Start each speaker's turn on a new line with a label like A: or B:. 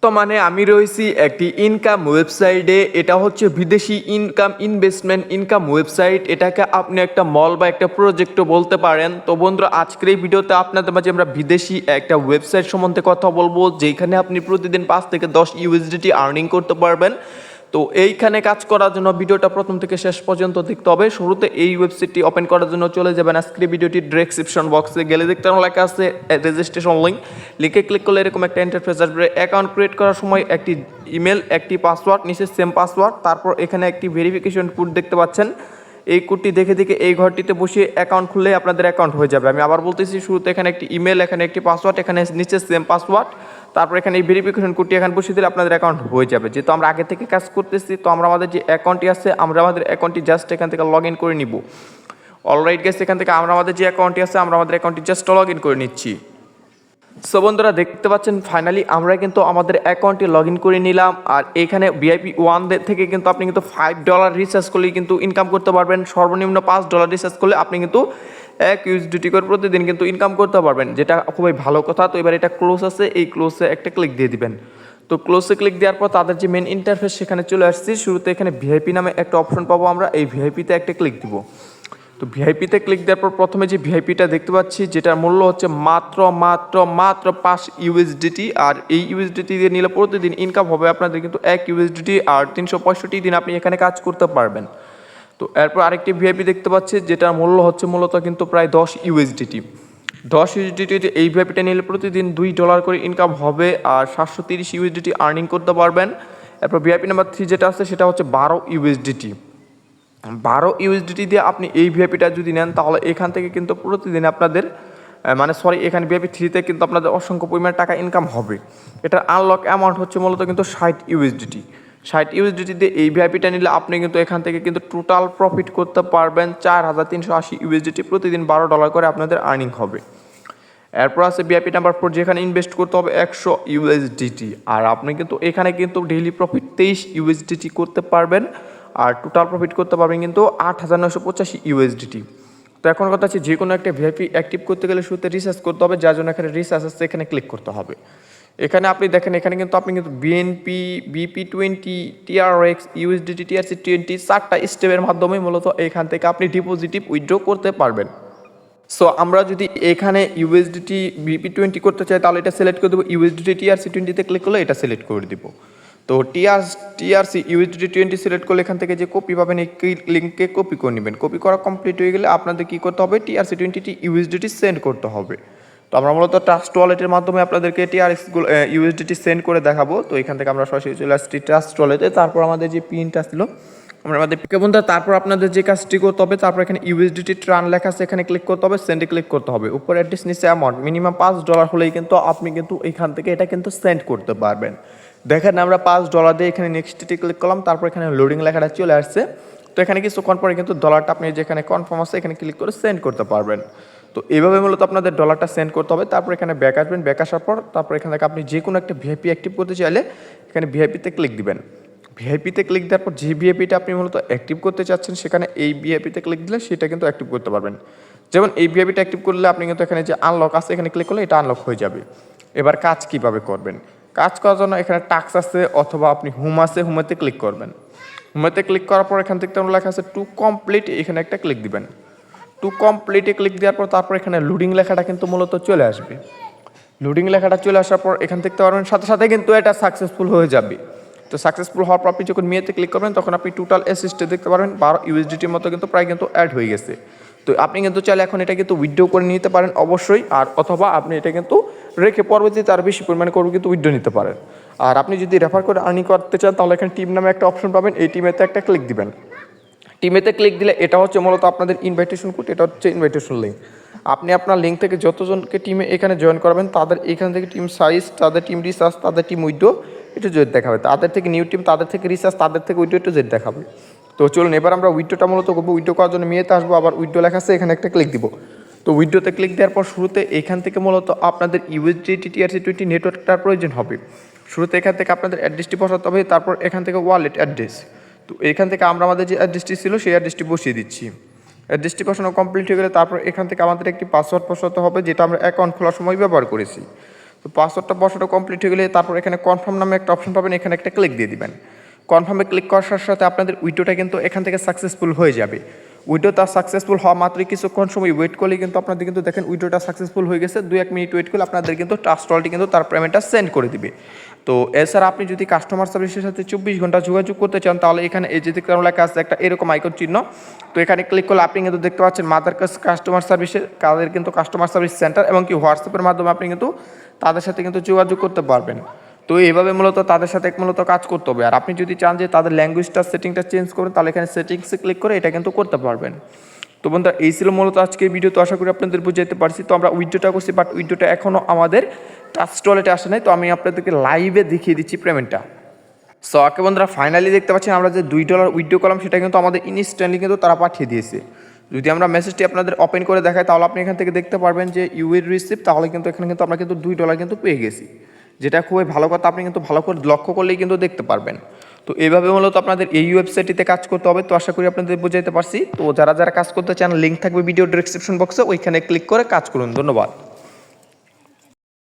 A: বর্তমানে আমি রয়েছি একটি ইনকাম ওয়েবসাইটে। এটা হচ্ছে বিদেশি ইনকাম ওয়েবসাইট। এটাকে আপনি একটা মল বা একটা প্রজেক্টও বলতে পারেন। তো বন্ধুরা, আজকের এই ভিডিওতে আপনাদের মাঝে আমরা বিদেশি একটা ওয়েবসাইট সম্বন্ধে কথা বলবো, যেখানে আপনি প্রতিদিন 5 থেকে 10 ইউএসডিটি আর্নিং করতে পারবেন। তো এইখানে কাজ করার জন্য ভিডিওটা প্রথম থেকে শেষ পর্যন্ত দেখতে হবে। শুরুতে এই ওয়েবসাইটটি ওপেন করার জন্য চলে যাবেন আজকের ভিডিওটি ডেসক্রিপশন বক্সে গেলে দেখতে লেখা আছে রেজিস্ট্রেশন লিঙ্ক। লিঙ্কে ক্লিক করলে এরকম একটা ইন্টারফেস আসবে। অ্যাকাউন্ট ক্রিয়েট করার সময় একটি ইমেল, একটি পাসওয়ার্ড, নিচে সেম পাসওয়ার্ড, তারপর এখানে একটি ভেরিফিকেশন কোড দেখতে পাচ্ছেন। এই কোডটি দেখে এই ঘরটিতে বসিয়ে অ্যাকাউন্ট খুললে আপনাদের অ্যাকাউন্ট হয়ে যাবে। আমি আবার বলতেছি, শুরুতে এখানে একটি ইমেল, এখানে একটি পাসওয়ার্ড, এখানে নিচে সেম পাসওয়ার্ড, তারপর এখানে এই ভেরিফিকেশন কোডটি এখানে বসিয়ে দিলে আপনাদের অ্যাকাউন্ট হয়ে যাবে। যেহেতু আমরা আগে থেকে কাজ করতেছি, তো আমরা আমাদের যে অ্যাকাউন্টটি আছে আমরা আমাদের অ্যাকাউন্টটি জাস্ট এখান থেকে লগ ইন করে নিব। অলরাইট গেছে, এখান থেকে আমরা আমাদের যে অ্যাকাউন্টটি আছে আমরা আমাদের অ্যাকাউন্টটি জাস্ট লগ ইন করে নিচ্ছি। সো বন্ধুরা, দেখতে পাচ্ছেন ফাইনালি আমরা কিন্তু আমাদের অ্যাকাউন্টে লগ ইন করে নিলাম। আর এখানে ভিআইপি 1 থেকে কিন্তু আপনি কিন্তু $5 রিচার্জ করলেই কিন্তু ইনকাম করতে পারবেন। সর্বনিম্ন $5 রিচার্জ করলে আপনি কিন্তু 1 ইউএসডিটি করে প্রতিদিন কিন্তু ইনকাম করতে পারবেন, যেটা খুবই ভালো কথা। তো এবার এটা ক্লোজ আছে, এই ক্লোজে একটা ক্লিক দিয়ে দিবেন। তো ক্লোজে ক্লিক দেওয়ার পর তাদের যে মেন ইন্টারফেস সেখানে চলে আসছি। শুরুতে এখানে ভিআইপি নামে একটা অপশন পাবো আমরা, এই ভিআইপিতে একটা ক্লিক দিব। তো ভিআইপিতে ক্লিক দেওয়ার পর প্রথমে যে ভিআইপিটা দেখতে পাচ্ছি, যেটার মূল্য হচ্ছে মাত্র 5 ইউএসডিটি। আর এই ইউএসডিটি দিয়ে নিলে প্রতিদিন ইনকাম হবে আপনাদের কিন্তু 1 ইউএসডিটি, আর 365 দিন আপনি এখানে কাজ করতে পারবেন। তো এরপর আরেকটি ভিআইপি দেখতে পাচ্ছি, যেটার মূল্য হচ্ছে মূলত কিন্তু প্রায় 10 ইউএসডিটি। 10 ইউএসডিটি এই ভিআইপিটা নিলে প্রতিদিন $2 করে ইনকাম হবে, আর 730 ইউএসডিটি আর্নিং করতে পারবেন। এরপর ভিআইপি নাম্বার 3 যেটা আছে সেটা হচ্ছে 12 ইউএসডিটি। 12 ইউএসডিটি দিয়ে আপনি এই ভিআইপিটা যদি নেন, তাহলে এখান থেকে কিন্তু প্রতিদিন আপনাদের এখানে ভিআইপি 3তে কিন্তু আপনাদের অসংখ্য পরিমাণ টাকা ইনকাম হবে। এটার আনলক অ্যামাউন্ট হচ্ছে মূলত কিন্তু 60 ইউএসডিটি। 60 ইউএসডিটি দিয়ে এই ভিআইপিটা নিলে আপনি কিন্তু এখান থেকে কিন্তু টোটাল প্রফিট করতে পারবেন 4380 ইউএসডিটি। প্রতিদিন $12 করে আপনাদের আর্নিং হবে। এরপর আছে ভিআইপি নাম্বার 4, যেখানে ইনভেস্ট করতে হবে 100 ইউএসডিটি। আর আপনি কিন্তু এখানে কিন্তু ডেইলি প্রফিট 23 ইউএসডিটি করতে পারবেন, আর টোটাল প্রফিট করতে পারবেন কিন্তু 8985 ইউএসডিটি। তো এখন কথা হচ্ছে, যে কোনো একটা ভিআইপি অ্যাক্টিভ করতে গেলে শুরুতে রিসার্চ করতে হবে, যার জন্য এখানে রিসার্চ আছে, এখানে ক্লিক করতে হবে। এখানে আপনি দেখেন, এখানে কিন্তু আপনি কিন্তু BNP, BP20, TRX, USDT, TRC20 4টা স্টেপের মাধ্যমে মূলত এখান থেকে আপনি ডিপোজিটিভ উইথড্র করতে পারবেন। সো আমরা যদি এখানে ইউএসডিটি BP20 করতে চাই, তাহলে এটা সিলেক্ট করে দেবো। ইউএসডিটি TRC20তে ক্লিক করলে এটা সিলেক্ট করে দিব। তো TRC ইউএসডিটি 20 সিলেক্ট করলে এখান থেকে যে কপি পাবেন, এই লিঙ্কে কপি করে নেবেন। কপি করা কমপ্লিট হয়ে গেলে আপনাদের কী করতে হবে, TRC20 ইউএসডিটি সেন্ড করতে হবে। তো আমরা মূলত ট্রাস্ট ওয়ালেটের মাধ্যমে আপনাদেরকে ইউএসডিটি সেন্ড করে দেখাবো। তো এখান থেকে আমরা সরাসরি চলে আসছি ট্রাস্ট ওয়ালেটে। তারপর আমাদের যে পিনটা ছিল তারপর আপনাদের যে কাজটি করতে হবে, তারপর এখানে ইউএসডিটি ট্রান লেখা আছে, এখানে ক্লিক করতে হবে, সেন্ডে ক্লিক করতে হবে। উপরে অ্যাড্রেস নিচে অ্যামাউন্ট মিনিমাম $5 হলেই কিন্তু আপনি কিন্তু এখান থেকে এটা কিন্তু সেন্ড করতে পারবেন। দেখেন, আমরা $5 দিয়ে এখানে নেক্সটে ক্লিক করলাম, তারপর এখানে লোডিং লেখাটা চলে আসছে। তো এখানে কিছুক্ষণ পরে কিন্তু ডলারটা আপনি যেখানে কনফার্ম আছে এখানে ক্লিক করে সেন্ড করতে পারবেন। তো এইভাবে মূলত আপনাদের ডলারটা সেন্ড করতে হবে। তারপর এখানে ব্যাক আসবেন, ব্যাক আসার পর তারপর এখান থেকে আপনি যে কোনো একটা ভিআইপি অ্যাক্টিভ করতে চাইলে এখানে ভিআইপিতে ক্লিক দিবেন। ভিআইপিতে ক্লিক দেওয়ার পর যে ভিআইপিটা আপনি মূলত অ্যাক্টিভ করতে চাচ্ছেন, সেখানে এই ভিআইপিতে ক্লিক দিলে সেটা কিন্তু অ্যাক্টিভ করতে পারবেন। যেমন এই ভিআইপিটা অ্যাক্টিভ করলে আপনি কিন্তু এখানে যে আনলক আছে এখানে ক্লিক করলে এটা আনলক হয়ে যাবে। এবার কাজ কিভাবে করবেন, কাজ করার জন্য এখানে টাস্ক আছে, অথবা আপনি হোম আছে, হোমেতে ক্লিক করবেন। হোমেতে ক্লিক করার পর এখান থেকে তেমন লেখা আছে টু কমপ্লিট, এখানে একটা ক্লিক দিবেন। টু কমপ্লিটে ক্লিক দেওয়ার পর তারপর এখানে লোডিং লেখাটা কিন্তু মূলত চলে আসবে। লোডিং লেখাটা চলে আসার পর এখান থেকে পারবেন সাথে সাথে কিন্তু এটা সাকসেসফুল হয়ে যাবে। তো সাকসেসফুল হওয়ার পর আপনি যখন মেয়েতে ক্লিক করবেন, তখন আপনি টোটাল অ্যাসিস্টে দেখতে পারবেন 12 ইউএসডিটির মতো কিন্তু প্রায় কিন্তু অ্যাড হয়ে গেছে। তো আপনি কিন্তু চাইলে এখন এটা কিন্তু উইথড্র করে নিতে পারেন অবশ্যই, আর অথবা আপনি এটা কিন্তু রেখে পরবর্তীতে আরও বেশি পরিমাণে করবে কিন্তু উইথড্র নিতে পারেন। আর আপনি যদি রেফার করে আর্নিং করতে চান, তাহলে এখানে টিম নামে একটা অপশন পাবেন, এই টিমেতে একটা ক্লিক দিবেন। টিমেতে ক্লিক দিলে এটা হচ্ছে মূলত আপনাদের ইনভাইটেশন কোড, এটা হচ্ছে ইনভাইটেশন লিঙ্ক। আপনি আপনার লিঙ্ক থেকে যতজনকে টিমে এখানে জয়েন করবেন, তাদের এখান থেকে টিম সাইজ, তাদের টিম রিসার্চ, তাদের টিম উইথড্র একটু জেড দেখাবে, তাদের থেকে নিউ টিম, তাদের থেকে রিসার্চ, তাদের থেকে উইথড্র একটু জেড দেখাবে। তো চলুন এবার আমরা উইথড্রটা মূলত করবো। উইথড্র করার জন্য মেয়েতে আসবো, আবার উইথড্র লেখা আছে, এখানে একটা ক্লিক দিব। তো উইথড্রতে ক্লিক দেওয়ার পর শুরুতে এখান থেকে মূলত আপনাদের ইউএসডিটি TRC20 নেটওয়ার্কটার প্রয়োজন হবে। শুরুতে এখান থেকে আপনাদের অ্যাড্রেসটি বসাতে হবে, তারপর এখান থেকে ওয়ালেট অ্যাড্রেস। তো এখান থেকে আমরা আমাদের যে অ্যাড্রেসটি ছিল সেই অ্যাড্রেসটি বসিয়ে দিচ্ছি। অ্যাড্রেসটি বসানো কমপ্লিট হয়ে গেলে তারপর এখান থেকে আমাদের একটি পাসওয়ার্ড বসাতে হবে, যেটা আমরা অ্যাকাউন্ট খোলার সময় ব্যবহার করেছি। তো পাসওয়ার্ডটা বসানো কমপ্লিট হয়ে গেলে তারপর এখানে কনফার্ম নামে একটা অপশন পাবেন, এখানে একটা ক্লিক দিয়ে দিবেন। কনফার্মে ক্লিক করার সাথে সাথে আপনাদের উইড্রোটা কিন্তু এখান থেকে সাকসেসফুল হয়ে যাবে। উইড্রোটা সাকসেসফুল হওয়া মাত্রই কিছুক্ষণ সময় ওয়েট করলে কিন্তু আপনাদের কিন্তু দেখেন উইড্রোটা সাকসেসফুল হয়ে গেছে। 2-1 মিনিট ওয়েট করলে আপনাদের কিন্তু ট্রাস্ট ওয়ালেটে কিন্তু তার পেমেন্টটা সেন্ড করে দিবে। তো এছাড়া আপনি যদি কাস্টমার সার্ভিসের সাথে 24 ঘন্টা যোগাযোগ করতে চান তাহলে এখানে এই যে দেখতে লেখা আছে একটা এরকম আইকন চিহ্ন, তো এখানে ক্লিক করলে আপনি কিন্তু দেখতে পাচ্ছেন মাদার কাস্টমার সার্ভিসের কাদের কিন্তু কাস্টমার সার্ভিস সেন্টার এবং কি হোয়াটসঅ্যাপের মাধ্যমে আপনি কিন্তু তাদের সাথে কিন্তু যোগাযোগ করতে পারবেন। তো এইভাবে মূলত তাদের সাথে মূলত কাজ করতে হবে। আর আপনি যদি চান যে তাদের ল্যাঙ্গুয়েজটা সেটিংটা চেঞ্জ করুন তাহলে এখানে সেটিংসে ক্লিক করে এটা কিন্তু করতে পারবেন। তো বন্ধুরা এই ছিল মূলত আজকের ভিডিও। তো আশা করি আপনাদের বুঝাইতে পারছি। তো আমরা উইড্রোটা করছি, বাট উইড্রোটা এখনও আমাদের ট্রাস্ট ওয়ালেটে আসে নাই। তো আমি আপনাদেরকে লাইভে দেখিয়ে দিচ্ছি পেমেন্টটা। সো ওকে বন্ধুরা, ফাইনালি দেখতে পাচ্ছেন আমরা যে $2 উইথড্র করলাম সেটা কিন্তু আমাদের ইনস্ট্যান্টলি কিন্তু তারা পাঠিয়ে দিয়েছে। যদি আমরা মেসেজটি আপনাদের ওপেন করে দেখাই তাহলে আপনি এখান থেকে দেখতে পারবেন যে ইউ উইল রিসিভ, তাহলে কিন্তু এখানে কিন্তু আমরা কিন্তু $2 কিন্তু পেয়ে গেছি, যেটা খুবই ভালো কথা। আপনি কিন্তু ভালো করে লক্ষ্য করলেই কিন্তু দেখতে পারবেন। তো এইভাবে মূলত আপনাদের এই ওয়েবসাইটটিতে কাজ করতে হবে। তো আশা করি আপনাদের বুঝাইতে পারছি। তো যারা যারা কাজ করতে চান লিঙ্ক থাকবে ভিডিও ডেসক্রিপশন বক্সে, ওইখানে ক্লিক করে কাজ করুন। ধন্যবাদ।